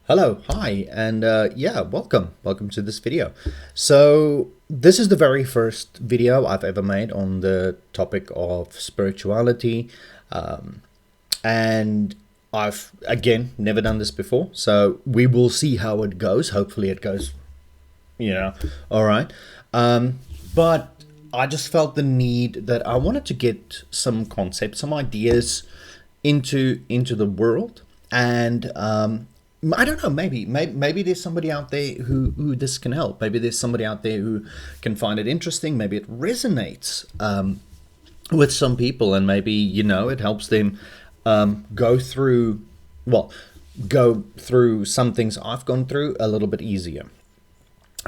Hello, hi, and welcome to this video. So this is the very first video I've ever made on the topic of spirituality, um, and I've again never done this before. So we will see how it goes. Hopefully, it goes, you know, all right. But I just felt the need that I wanted to get some concepts, some ideas into the world, and I don't know. Maybe there's somebody out there who this can help. Maybe there's somebody out there who can find it interesting. Maybe it resonates with some people, and maybe it helps them go through well, go through some things I've gone through a little bit easier.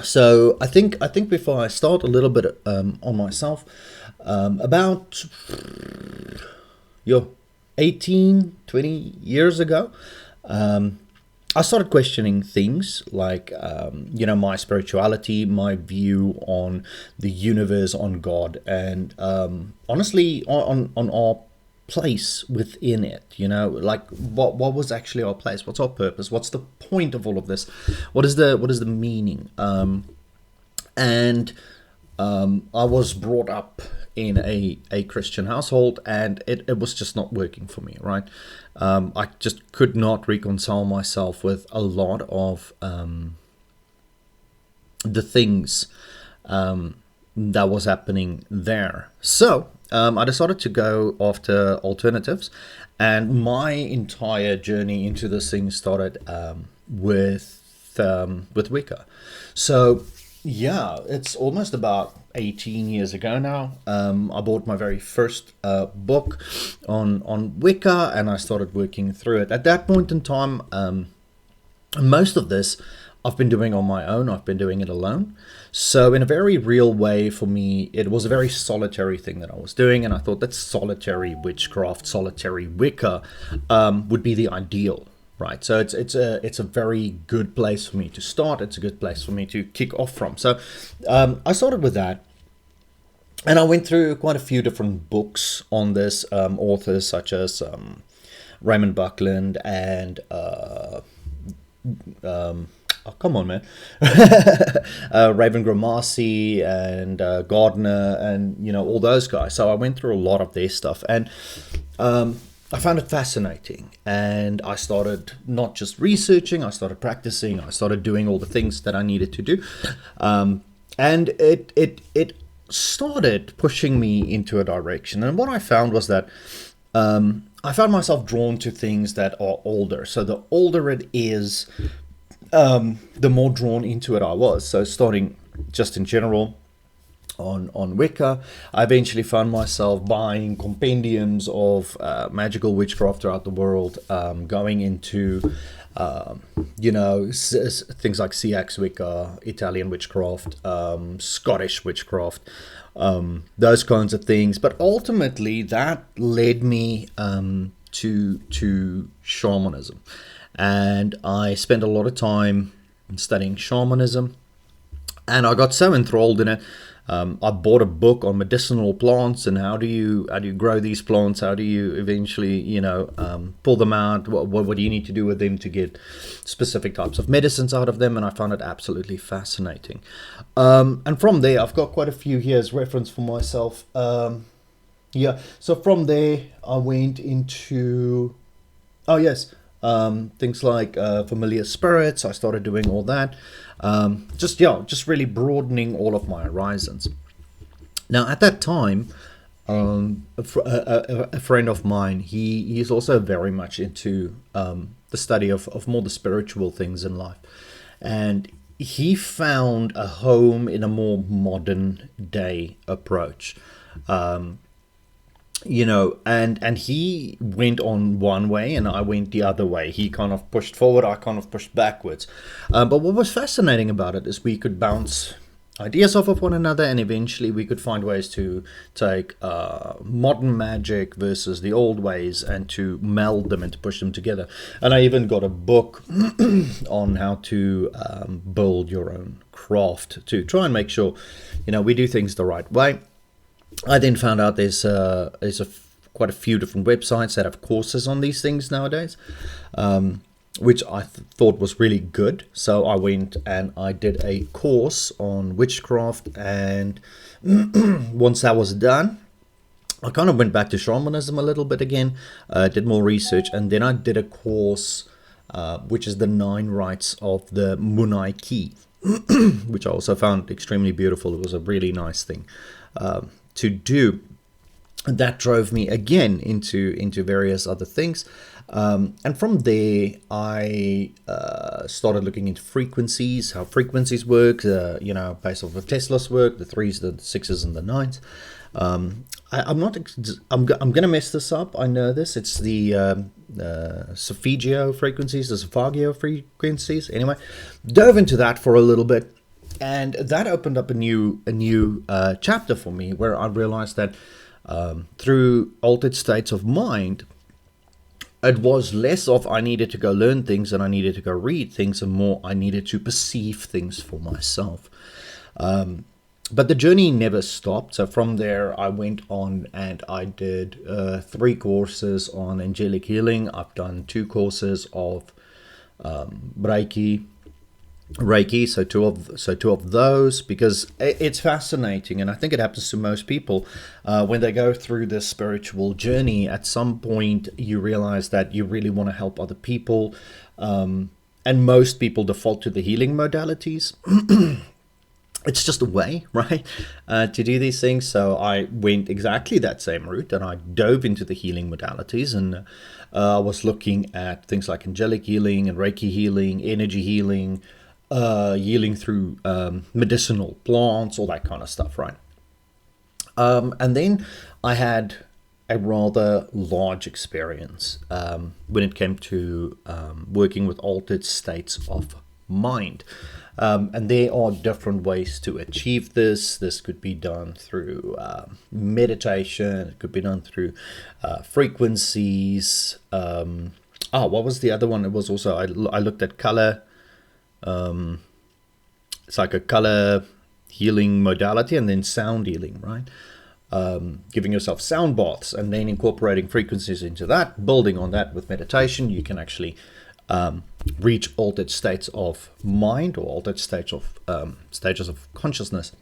So I think before I start a little bit on myself, about yo 18, 20 years ago, I started questioning things like, my spirituality, my view on the universe, on God, and honestly, on our place within it. Like what was actually our place? What's our purpose? What's the point of all of this? What is the meaning? And I was brought up in a Christian household, and it was just not working for me, right? I just could not reconcile myself with a lot of the things that was happening there. So I decided to go after alternatives, and my entire journey into this thing started with Wicca. So yeah, it's almost about 18 years ago now. I bought my very first book on Wicca, and I started working through it. At that point in time, most of this I've been doing on my own. I've been doing it alone. So in a very real way for me, it was a very solitary thing that I was doing, and I thought that solitary witchcraft, solitary Wicca, would be the ideal. Right, so it's a very good place for me to start. It's a good place for me to kick off from. So I started with that, and I went through quite a few different books on this, authors such as Raymond Buckland and oh, come on, man, Raven Gramassi and Gardner, and all those guys. So I went through a lot of their stuff, and I found it fascinating, and I started not just researching, I started practicing, I started doing all the things that I needed to do, and it started pushing me into a direction. And what I found was that I found myself drawn to things that are older. So the older it is, the more drawn into it I was. So starting just in general on Wicca, I eventually found myself buying compendiums of magical witchcraft throughout the world, going into things like Seax Wicca, Italian witchcraft, Scottish witchcraft, those kinds of things. But ultimately, that led me to shamanism, and I spent a lot of time studying shamanism, and I got so enthralled in it. I bought a book on medicinal plants and how do you grow these plants? How do you eventually pull them out? What do you need to do with them to get specific types of medicines out of them? And I found it absolutely fascinating. And from there, I've got quite a few here as reference for myself. Yeah. So from there, I went into things like familiar spirits. I started doing all that. Just really broadening all of my horizons. Now, at that time, a friend of mine, he is also very much into the study of more the spiritual things in life, and he found a home in a more modern day approach. And he went on one way and I went the other way. He kind of pushed forward, I kind of pushed backwards. But what was fascinating about it is we could bounce ideas off of one another, and eventually we could find ways to take modern magic versus the old ways and to meld them and to push them together. And I even got a book on how to build your own craft to try and make sure we do things the right way. I then found out there's quite a few different websites that have courses on these things nowadays. which I thought was really good. So I went and I did a course on witchcraft, and once that was done, I kind of went back to shamanism a little bit again, did more research, and then I did a course which is the 9 rites of the Munai Ki, which I also found extremely beautiful. It was a really nice thing to do. And that drove me again into various other things. And from there, I started looking into frequencies, how frequencies work, based off of Tesla's work, the 3s, the 6s, and the 9s. I'm going to mess this up. I know this. It's the Solfeggio frequencies, the Solfeggio frequencies. Anyway, dove into that for a little bit, and that opened up a new chapter for me, where I realized that through altered states of mind, it was less of I needed to go learn things and I needed to go read things, and more I needed to perceive things for myself. But the journey never stopped. So from there, I went on and I did 3 courses on angelic healing. I've done 2 courses of Reiki. So two of those, because it's fascinating, and I think it happens to most people when they go through this spiritual journey. At some point, you realize that you really want to help other people, and most people default to the healing modalities. It's just a way, right, to do these things. So I went exactly that same route, and I dove into the healing modalities, and I was looking at things like angelic healing and Reiki healing, energy healing, healing through medicinal plants, all that kind of stuff, right? And then I had a rather large experience when it came to working with altered states of mind. And there are different ways to achieve this. This could be done through meditation. It could be done through frequencies. What was the other one? It was also, I looked at color. It's like a color healing modality, and then sound healing, right? Giving yourself sound baths and then incorporating frequencies into that, building on that with meditation, you can actually reach altered states of mind, or altered stages of consciousness.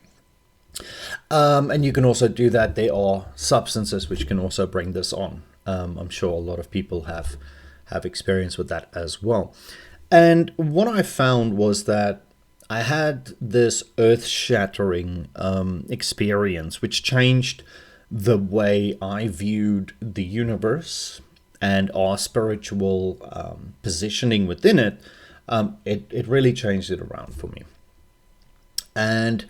And you can also do that. There are substances which can also bring this on. I'm sure a lot of people have experience with that as well. And what I found was that I had this earth-shattering experience, which changed the way I viewed the universe and our spiritual positioning within it. It really changed it around for me. And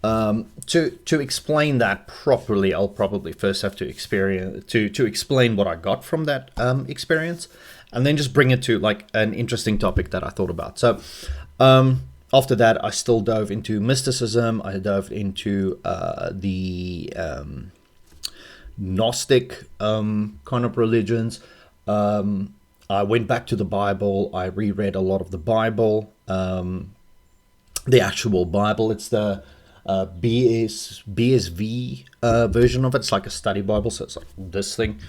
to explain that properly, I'll probably first have to explain what I got from that experience, and then just bring it to like an interesting topic that I thought about. So after that, I still dove into mysticism. I dove into the Gnostic kind of religions. I went back to the Bible. I reread a lot of the Bible, the actual Bible. It's the BSV version of it. It's like a study Bible, so it's like this thing.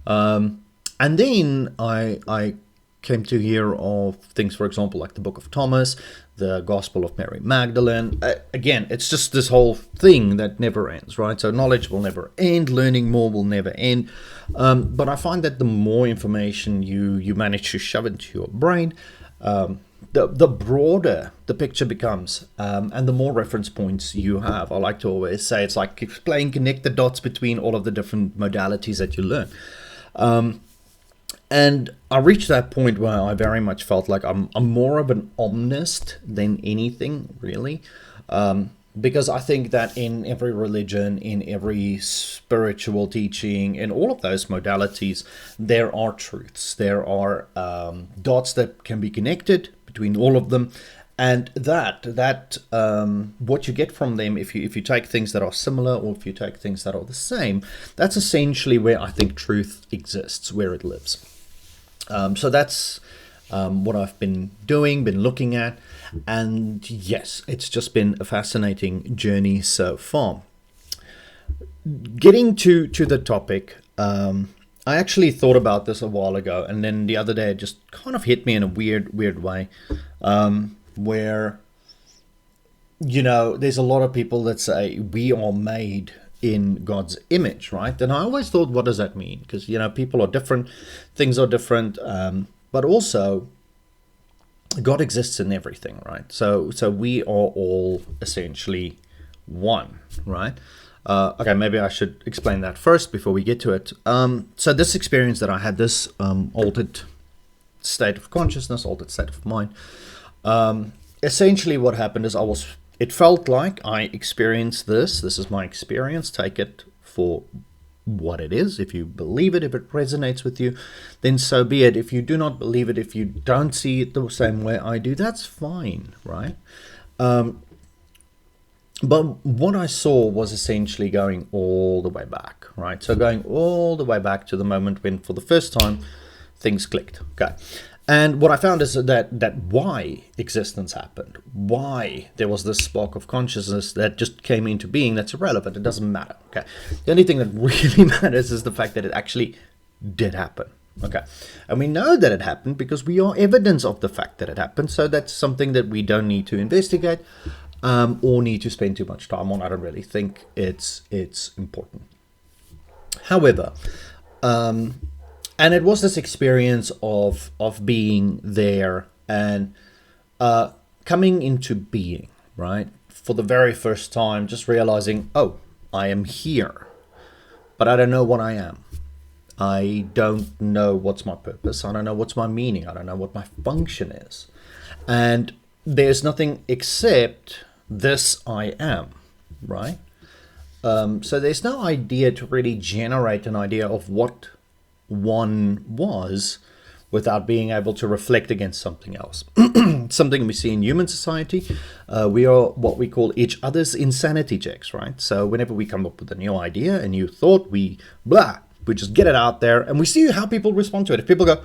And then I came to hear of things, for example, like the Book of Thomas, the Gospel of Mary Magdalene. Again, it's just this whole thing that never ends, right? So knowledge will never end, learning more will never end. But I find that the more information you manage to shove into your brain, the broader the picture becomes, and the more reference points you have. I like to always say it's like connect the dots between all of the different modalities that you learn. And I reached that point where I very much felt like I'm more of an omnist than anything, really. Because I think that in every religion, in every spiritual teaching, in all of those modalities, there are truths. There are dots that can be connected between all of them. And that what you get from them, if you take things that are similar or if you take things that are the same, that's essentially where I think truth exists, where it lives. So that's what I've been doing, been looking at. And yes, it's just been a fascinating journey so far. Getting to the topic, I actually thought about this a while ago, and then the other day it just kind of hit me in a weird way, where there's a lot of people that say we are made in God's image, right? And I always thought, what does that mean? Because people are different, things are different, but also God exists in everything, right? So we are all essentially one, right? Okay, maybe I should explain that first before we get to it. So this experience that I had, this altered state of consciousness, altered state of mind, essentially what happened is it felt like I experienced this. This is my experience. Take it for what it is. If you believe it, if it resonates with you, then so be it. If you do not believe it, if you don't see it the same way I do, that's fine, right? But what I saw was essentially going all the way back, right? So going all the way back to the moment when, for the first time, things clicked. Okay. And what I found is that why existence happened, why there was this spark of consciousness that just came into being, that's irrelevant. It doesn't matter. Okay. The only thing that really matters is the fact that it actually did happen. Okay. And we know that it happened because we are evidence of the fact that it happened. So that's something that we don't need to investigate or need to spend too much time on. I don't really think it's important. However, and it was this experience of being there and coming into being, right? For the very first time, just realizing, oh, I am here, but I don't know what I am. I don't know what's my purpose. I don't know what's my meaning. I don't know what my function is. And there's nothing except this I am, right? So there's no idea to really generate an idea of what one was without being able to reflect against something else. Something we see in human society. We are what we call each other's insanity checks, right? So whenever we come up with a new idea, a new thought, we just get it out there and we see how people respond to it. If people go,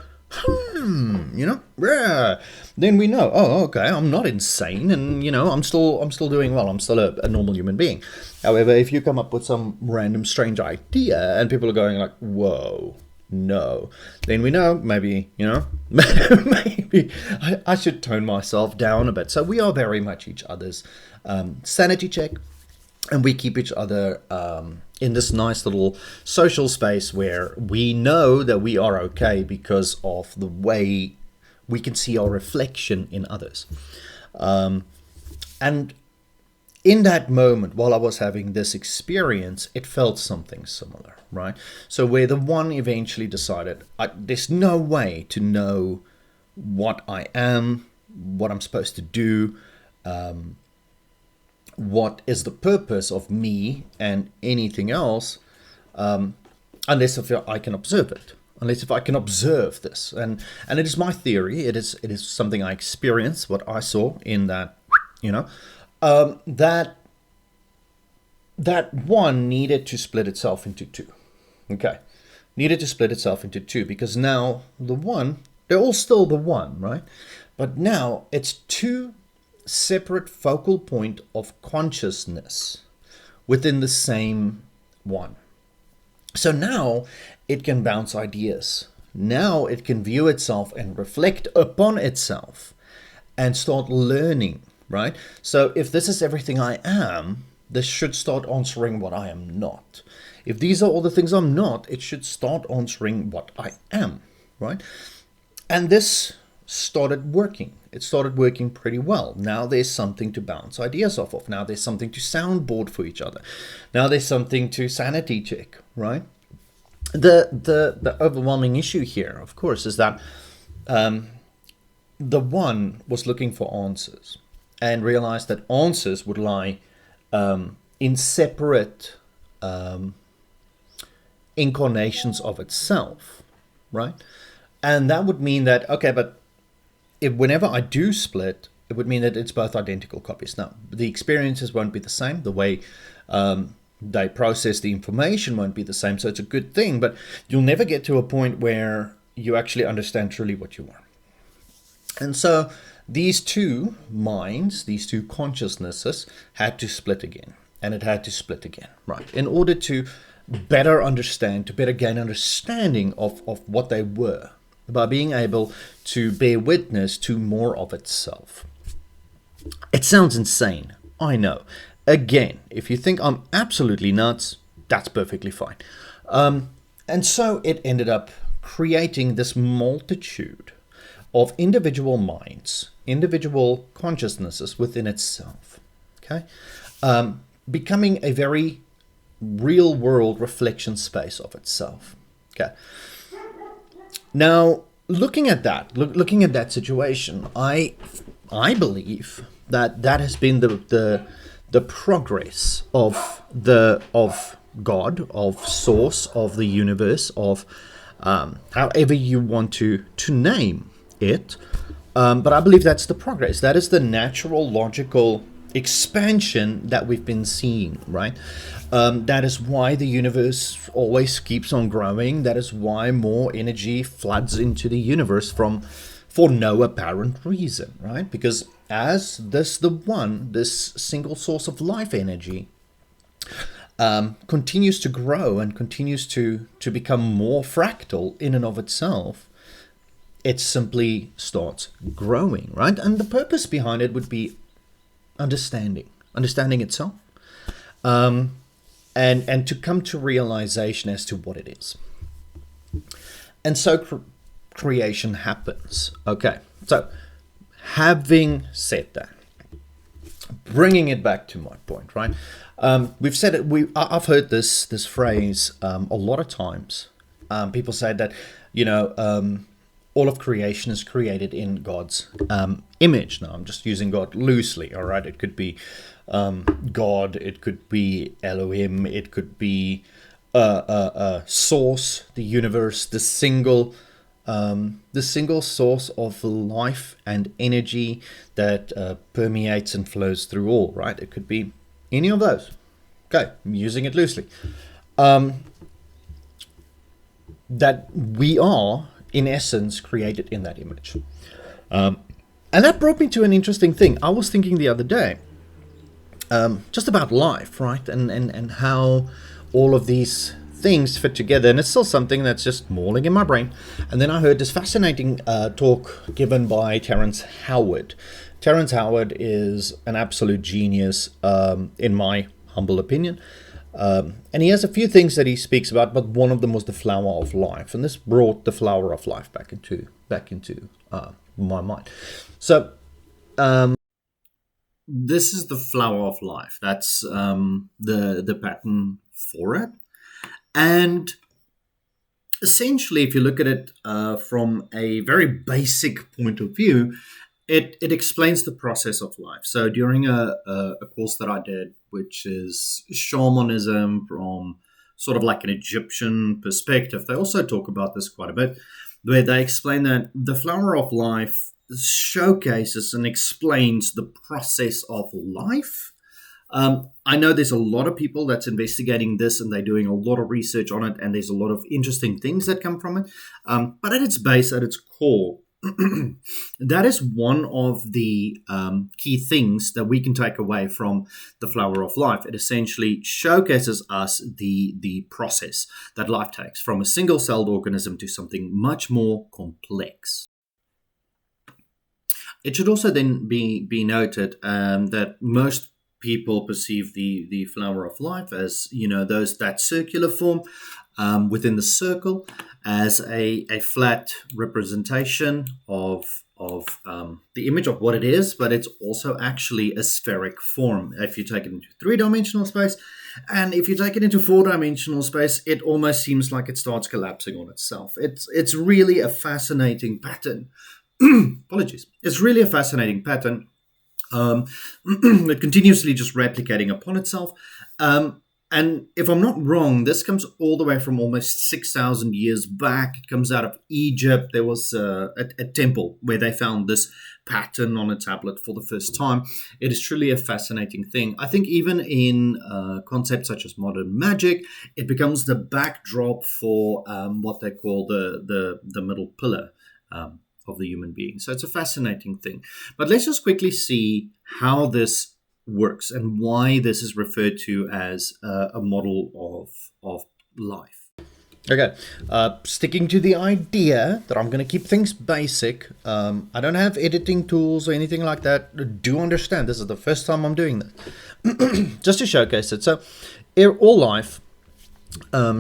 then we know, oh, okay, I'm not insane, and I'm still doing well. I'm still a normal human being. However, if you come up with some random strange idea and people are going like, whoa, no, then we know maybe maybe I should tone myself down a bit. So we are very much each other's sanity check, and we keep each other in this nice little social space where we know that we are okay because of the way we can see our reflection in others. And in that moment, while I was having this experience, it felt something similar, right? So where the one eventually decided, there's no way to know what I am, what I'm supposed to do, what is the purpose of me and anything else, unless if I can observe it. Unless if I can observe this. And it is my theory, it is something I experienced, what I saw in that, that one needed to split itself into two. Okay. Needed to split itself into two because now the one, they're all still the one, right? But now it's two separate focal point of consciousness within the same one. So now it can bounce ideas. Now it can view itself and reflect upon itself and start learning, right? So if this is everything I am, this should start answering what I am not. If these are all the things I'm not, it should start answering what I am, right? And this started working. It started working pretty well. Now there's something to bounce ideas off of. Now there's something to soundboard for each other. Now there's something to sanity check, right? The overwhelming issue here, of course, is that the one was looking for answers and realized that answers would lie in separate incarnations of itself, right? And that would mean that, okay, but whenever I do split, it would mean that it's both identical copies. Now, the experiences won't be the same. The way they process the information won't be the same. So it's a good thing, but you'll never get to a point where you actually understand truly what you are. And so these two minds, these two consciousnesses had to split again. And it had to split again, right? In order to better understand, to better gain understanding of what they were, by being able to bear witness to more of itself. It sounds insane, I know. Again, if you think I'm absolutely nuts, that's perfectly fine. And so it ended up creating this multitude of individual minds, individual consciousnesses within itself. Okay, becoming a very real world reflection space of itself. Okay. Now, looking at that, looking at that situation, I believe that that has been the progress of God, of Source, of the universe, of however you want to name it. But I believe that's the progress. That is the natural, logical expansion that we've been seeing, right? That is why the universe always keeps on growing. That is why more energy floods into the universe for no apparent reason, right? Because as this single source of life energy continues to grow and continues to become more fractal in and of itself, it simply starts growing, right? And the purpose behind it would be understanding itself, and to come to realization as to what it is. And so creation happens. Okay, so having said that, bringing it back to my point, right? We've said it. I've heard this phrase a lot of times. People say that, all of creation is created in God's image. Now, I'm just using God loosely, all right? It could be God, it could be Elohim, it could be Source, the universe, the single source of life and energy that permeates and flows through all, right? It could be any of those. Okay, I'm using it loosely. That we are, in essence, created in that image. And that brought me to an interesting thing. I was thinking the other day, just about life, right? And how all of these things fit together. And it's still something that's just mulling in my brain. And then I heard this fascinating talk given by Terrence Howard. Terrence Howard is an absolute genius, in my humble opinion. And he has a few things that he speaks about, but one of them was the flower of life, and this brought the flower of life back into my mind. So, this is the flower of life. That's the pattern for it, and essentially, if you look at it from a very basic point of view, it explains the process of life. So during a course that I did, which is shamanism from sort of like an Egyptian perspective, they also talk about this quite a bit, where they explain that the flower of life showcases and explains the process of life. I know there's a lot of people that's investigating this, and they're doing a lot of research on it, and there's a lot of interesting things that come from it. But at its base, at its core, that is one of the key things that we can take away from the flower of life. It essentially showcases us the process that life takes from a single-celled organism to something much more complex. It should also then be noted that most people perceive the flower of life as, that circular form within the circle, as a flat representation of the image of what it is, but it's also actually a spheric form if you take it into three-dimensional space. And if you take it into four-dimensional space, it almost seems like it starts collapsing on itself. It's really a fascinating pattern. Apologies. It's really a fascinating pattern. It continuously just replicating upon itself. And if I'm not wrong, this comes all the way from almost 6,000 years back. It comes out of Egypt. There was a temple where they found this pattern on a tablet for the first time. It is truly a fascinating thing. I think even in concepts such as modern magic, it becomes the backdrop for what they call the middle pillar of the human being. So it's a fascinating thing. But let's just quickly see how this works and why this is referred to as a model of life. Okay, sticking to the idea that I'm going to keep things basic. I don't have editing tools or anything like that. Do understand, this is the first time I'm doing this. Just to showcase it. So, all life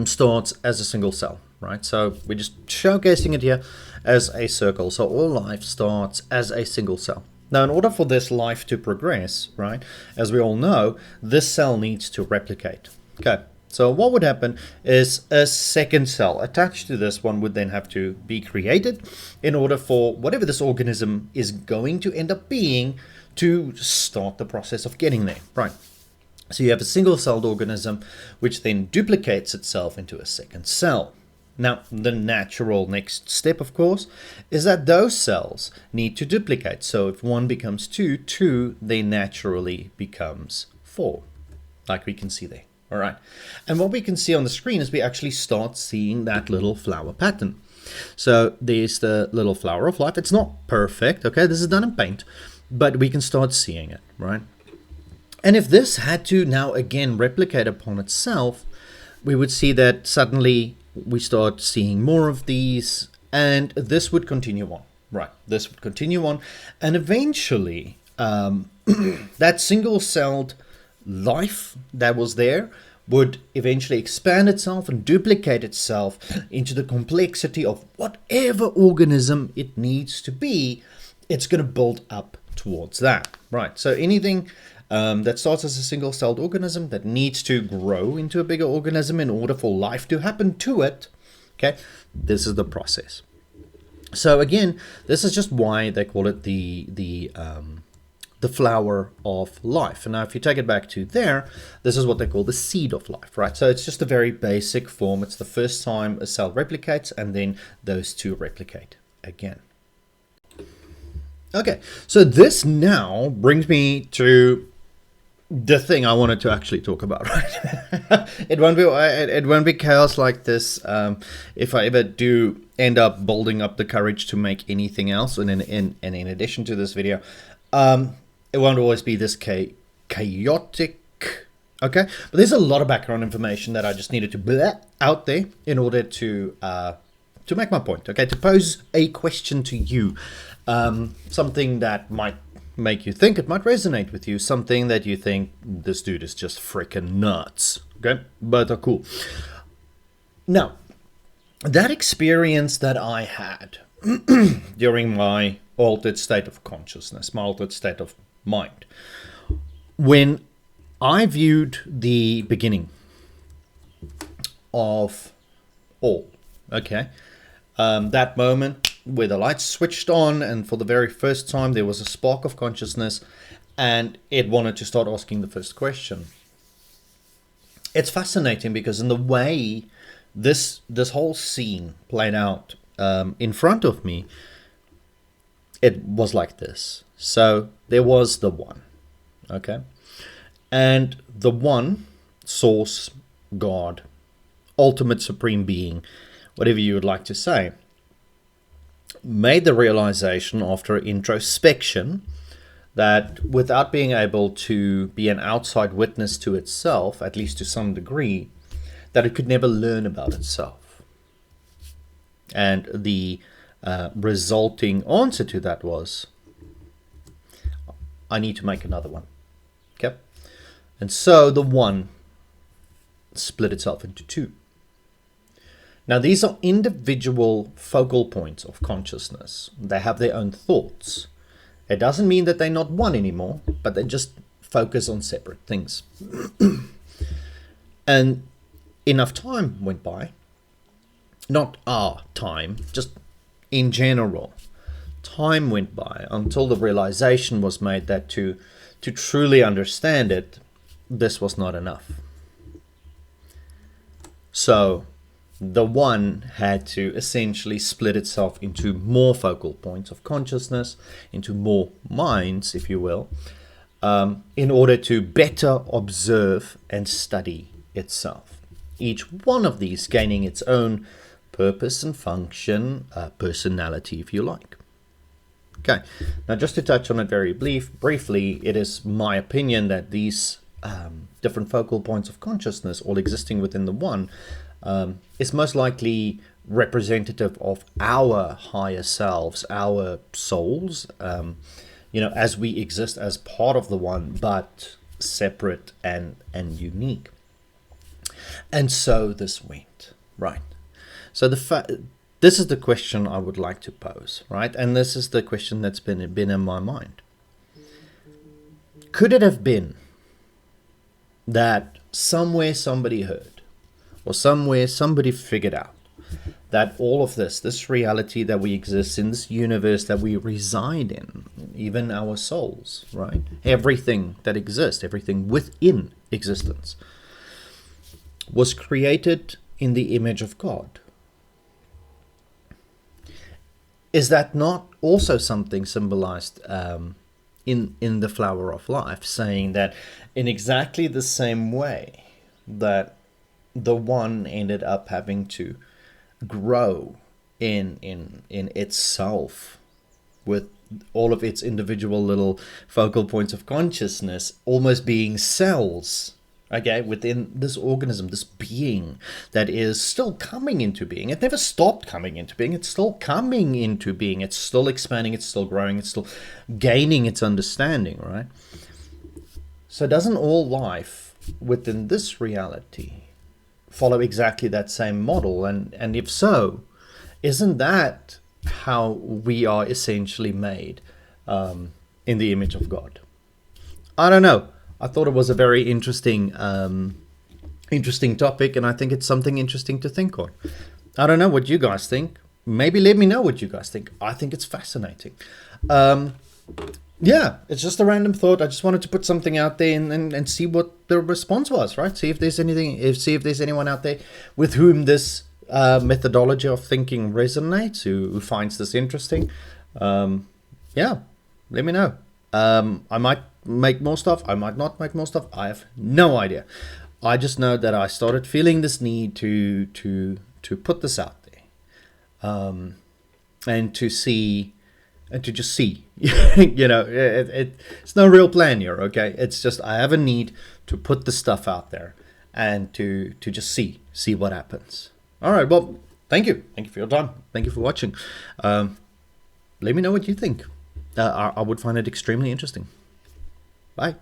starts as a single cell, right? So we're just showcasing it here as a circle. So all life starts as a single cell. Now, in order for this life to progress, right, as we all know, this cell needs to replicate. Okay, so what would happen is a second cell attached to this one would then have to be created in order for whatever this organism is going to end up being to start the process of getting there, right? So you have a single-celled organism which then duplicates itself into a second cell. Now, the natural next step, of course, is that those cells need to duplicate. So if 1 becomes 2, 2 then naturally becomes 4, like we can see there. All right. And what we can see on the screen is we actually start seeing that little flower pattern. So there's the little flower of life. It's not perfect, okay? This is done in paint, but we can start seeing it, right? And if this had to now again replicate upon itself, we would see that suddenly we start seeing more of these, and this would continue on, right? This would continue on, and eventually that single-celled life that was there would eventually expand itself and duplicate itself into the complexity of whatever organism it needs to be. It's going to build up towards that, right? So anything that starts as a single-celled organism that needs to grow into a bigger organism in order for life to happen to it, okay, this is the process. So again, this is just why they call it the flower of life. And now if you take it back to there, this is what they call the seed of life, right? So it's just a very basic form. It's the first time a cell replicates, and then those two replicate again. Okay, so this now brings me to the thing I wanted to actually talk about, right? it won't be chaos like this if I ever do end up building up the courage to make anything else. And in addition to this video, it won't always be this chaotic. Okay, but there's a lot of background information that I just needed to bleh out there in order to make my point. Okay, to pose a question to you, something that might make you think, it might resonate with you, something that you think this dude is just freaking nuts. Okay, but cool. Now, that experience that I had during my altered state of consciousness, my altered state of mind, when I viewed the beginning of all, okay, that moment where the lights switched on and for the very first time there was a spark of consciousness and it wanted to start asking the first question. It's fascinating because in the way this whole scene played out in front of me, it was like this. So there was the one, okay? And the one, source, God, ultimate supreme being, whatever you would like to say, made the realization after introspection that without being able to be an outside witness to itself, at least to some degree, that it could never learn about itself. And the resulting answer to that was, I need to make another one. Okay? And so the one split itself into two. Now, these are individual focal points of consciousness. They have their own thoughts. It doesn't mean that they're not one anymore, but they just focus on separate things. And enough time went by, not our time, just in general, time went by until the realization was made that to truly understand it, this was not enough. So the one had to essentially split itself into more focal points of consciousness, into more minds, if you will, in order to better observe and study itself. Each one of these gaining its own purpose and function, personality, if you like. Okay, now just to touch on it very briefly, it is my opinion that these different focal points of consciousness, all existing within the one, is most likely representative of our higher selves, our souls, as we exist as part of the one, but separate and unique. And so this went, right? So this is the question I would like to pose, right? And this is the question that's been in my mind. Could it have been that somewhere somebody heard, or somewhere somebody figured out, that all of this reality that we exist in, this universe that we reside in, even our souls, right? Everything that exists, everything within existence, was created in the image of God? Is that not also something symbolized in the flower of life, saying that in exactly the same way that the one ended up having to grow in itself with all of its individual little focal points of consciousness almost being cells, okay, within this organism, this being that is still coming into being. It never stopped coming into being. It's still coming into being. It's still expanding. It's still growing. It's still gaining its understanding, right? So doesn't all life within this reality follow exactly that same model? And if so, isn't that how we are essentially made in the image of God? I don't know. I thought it was a very interesting topic, and I think it's something interesting to think on. I don't know what you guys think. Maybe let me know what you guys think. I think it's fascinating. Yeah, it's just a random thought. I just wanted to put something out there and see what the response was, right? See if there's anyone out there with whom this methodology of thinking resonates, who finds this interesting. Yeah, let me know. I might make more stuff. I might not make more stuff. I have no idea. I just know that I started feeling this need to put this out there, and to see, and to just see. It's no real plan here. Okay, it's just I have a need to put the stuff out there and to just see what happens. All right. Well, thank you for your time. Thank you for watching. Let me know what you think. I would find it extremely interesting. Bye.